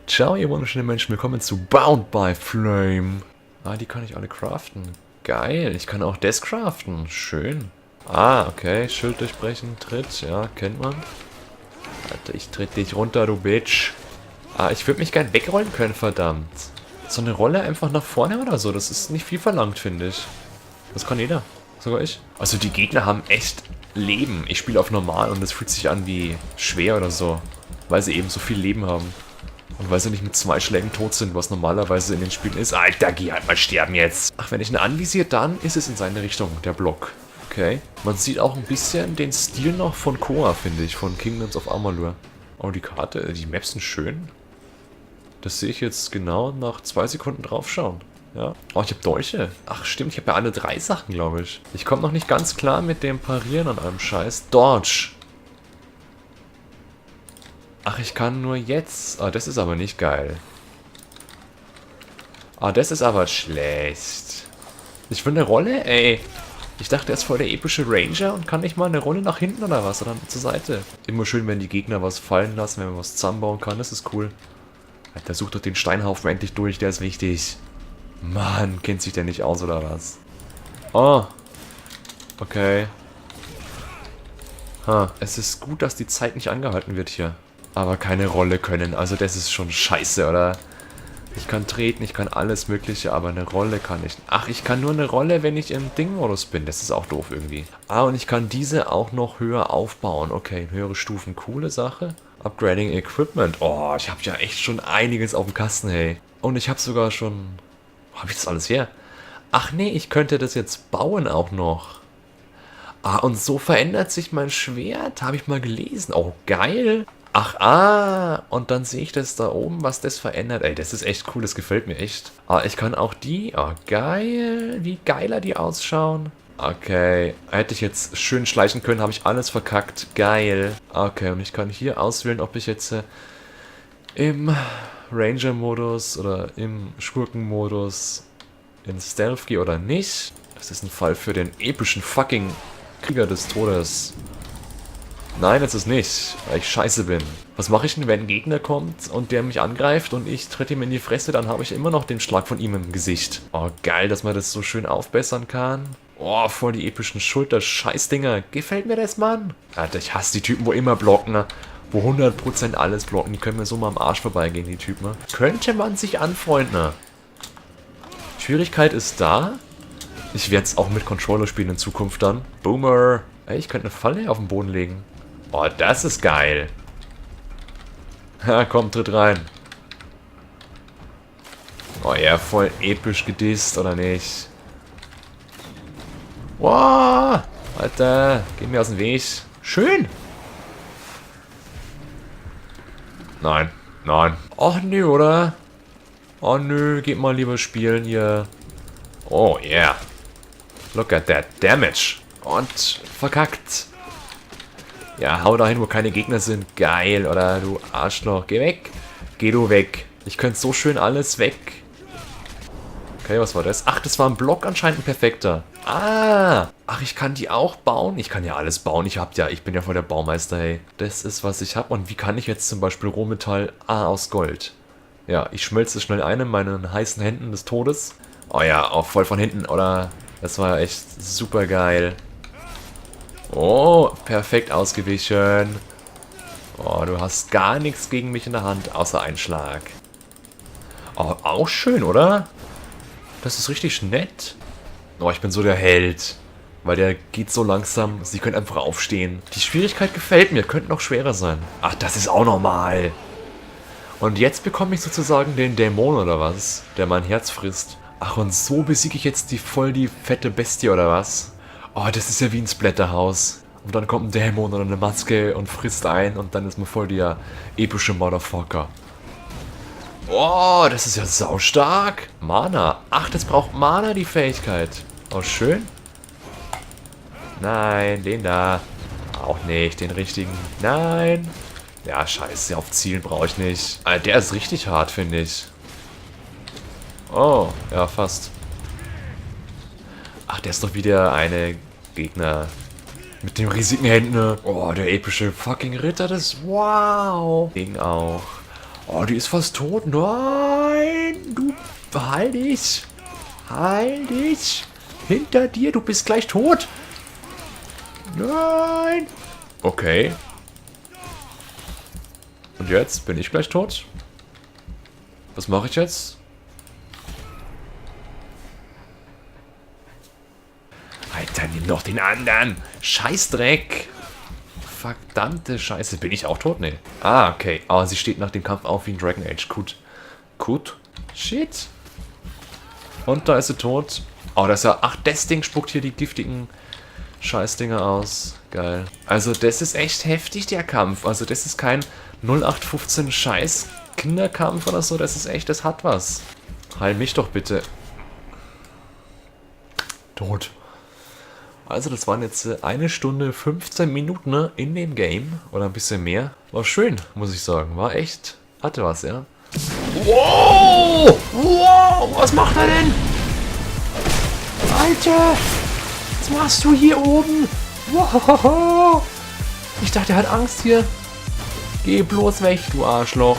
Ciao, ihr wunderschönen Menschen, willkommen zu Bound by Flame. Ah, die kann ich alle craften. Geil, ich kann auch das craften. Schön. Ah, okay, Schild durchbrechen, Tritt, ja, kennt man. Alter, ich tritt dich runter, du Bitch. Ah, ich würde mich gern wegrollen können, verdammt. So eine Rolle einfach nach vorne oder so, das ist nicht viel verlangt, finde ich. Das kann jeder, sogar ich. Also die Gegner haben echt Leben. Ich spiele auf normal und es fühlt sich an wie schwer oder so. Weil sie eben so viel Leben haben. Und weil sie nicht mit 2 Schlägen tot sind, was normalerweise in den Spielen ist. Alter, geh halt mal sterben jetzt. Ach, wenn ich ihn anvisiere, dann ist es in seine Richtung, der Block. Okay. Man sieht auch ein bisschen den Stil noch von Koa, finde ich, von Kingdoms of Amalur. Oh, die Karte, die Maps sind schön. Das sehe ich jetzt genau nach 2 Sekunden draufschauen. Ja. Oh, ich habe Dolche. Ach, stimmt, ich habe ja alle 3 Sachen, glaube ich. Ich komme noch nicht ganz klar mit dem Parieren an einem Scheiß. Dodge. Ach, ich kann nur jetzt. Ah, das ist aber nicht geil. Ah, das ist aber schlecht. Ich will eine Rolle? Ey. Ich dachte, er ist voll der epische Ranger und kann nicht mal eine Rolle nach hinten oder was? Oder zur Seite. Immer schön, wenn die Gegner was fallen lassen, wenn man was zusammenbauen kann. Das ist cool. Alter, such doch den Steinhaufen endlich durch. Der ist wichtig. Mann, kennt sich der nicht aus oder was? Oh. Okay. Ha. Es ist gut, dass die Zeit nicht angehalten wird hier. Aber keine Rolle können. Also das ist schon scheiße, oder? Ich kann treten, ich kann alles mögliche, aber eine Rolle kann ich... Ach, ich kann nur eine Rolle, wenn ich im Ding-Modus bin. Das ist auch doof irgendwie. Ah, und ich kann diese auch noch höher aufbauen. Okay, höhere Stufen, coole Sache. Upgrading Equipment. Oh, ich habe ja echt schon einiges auf dem Kasten, hey. Und ich habe sogar schon... Wo habe ich das alles her? Ach nee, ich könnte das jetzt bauen auch noch. Ah, und so verändert sich mein Schwert. Habe ich mal gelesen. Oh, geil. Ach, ah, und dann sehe ich das da oben, was das verändert. Ey, das ist echt cool, das gefällt mir echt. Ah, ich kann auch die, oh, geil, wie geiler die ausschauen. Okay, hätte ich jetzt schön schleichen können, habe ich alles verkackt. Geil. Okay, und ich kann hier auswählen, ob ich jetzt im Ranger-Modus oder im Schurken-Modus in Stealth gehe oder nicht. Das ist ein Fall für den epischen fucking Krieger des Todes. Nein, das ist nicht, weil ich scheiße bin. Was mache ich denn, wenn ein Gegner kommt und der mich angreift und ich tritt ihm in die Fresse, dann habe ich immer noch den Schlag von ihm im Gesicht. Oh, geil, dass man das so schön aufbessern kann. Oh, voll die epischen Schulter-Scheißdinger. Gefällt mir das, Mann? Alter, ich hasse die Typen, wo immer blocken, wo 100% alles blocken. Die können mir so mal am Arsch vorbeigehen, die Typen. Könnte man sich anfreunden. Schwierigkeit ist da. Ich werde es auch mit Controller spielen in Zukunft dann. Boomer. Ey, ich könnte eine Falle auf den Boden legen. Oh, das ist geil. Ha, komm, tritt rein. Oh ja, voll episch gedisst, oder nicht? Wow, Alter, geh mir aus dem Weg. Schön. Nein, nein. Och nö, oder? Oh nö, geht mal lieber spielen hier. Oh yeah. Look at that damage. Und verkackt. Ja, hau dahin, wo keine Gegner sind. Geil, oder du Arschloch. Geh weg. Geh du weg. Ich könnte so schön alles weg. Okay, was war das? Ach, das war ein Block anscheinend ein perfekter. Ah. Ach, ich kann die auch bauen? Ich kann ja alles bauen. Ich bin ja voll der Baumeister, hey. Das ist, was ich habe. Und wie kann ich jetzt zum Beispiel Rohmetall aus Gold? Ja, ich schmelze es schnell ein in meinen heißen Händen des Todes. Oh ja, auch voll von hinten, oder? Das war echt super geil. Oh, perfekt ausgewichen. Oh, du hast gar nichts gegen mich in der Hand, außer einen Schlag. Oh, auch schön, oder? Das ist richtig nett. Oh, ich bin so der Held. Weil der geht so langsam, sie können einfach aufstehen. Die Schwierigkeit gefällt mir, könnte noch schwerer sein. Ach, das ist auch normal. Und jetzt bekomme ich sozusagen den Dämon oder was, der mein Herz frisst. Ach, und so besiege ich jetzt die fette Bestie oder was? Oh, das ist ja wie ein Splatterhaus. Und dann kommt ein Dämon oder eine Maske und frisst ein und dann ist man voll der epische Motherfucker. Oh, das ist ja saustark. Mana. Ach, das braucht Mana, die Fähigkeit. Oh, schön. Nein, den da. Auch nicht, den richtigen. Nein. Ja, scheiße, auf Zielen brauche ich nicht. Alter, der ist richtig hart, finde ich. Oh, ja, fast. Ach, der ist doch wieder eine Gegner mit den riesigen Händen. Oh, der epische fucking Ritter des... Wow. Ding auch. Oh, die ist fast tot. Nein! Du, heil dich! Heil dich! Hinter dir, du bist gleich tot! Nein! Okay. Und jetzt bin ich gleich tot? Was mache ich jetzt? Alter, nimm doch den anderen! Scheißdreck! Verdammte Scheiße. Bin ich auch tot? Nee. Ah, okay. Aber sie steht nach dem Kampf auf wie in Dragon Age. Gut. Gut. Shit. Und da ist sie tot. Oh, das ist ja... Ach, das Ding spuckt hier die giftigen Scheißdinger aus. Geil. Also, das ist echt heftig, der Kampf. Also, das ist kein 0815 Scheiß Kinderkampf oder so. Das ist echt... Das hat was. Heil mich doch bitte. Tot. Also das waren jetzt 1 Stunde 15 Minuten ne, in dem Game. Oder ein bisschen mehr. War schön, muss ich sagen. War echt... Hatte was, ja. Wow! Wow! Was macht er denn? Alter! Was machst du hier oben? Wow! Ich dachte, er hat Angst hier. Geh bloß weg, du Arschloch.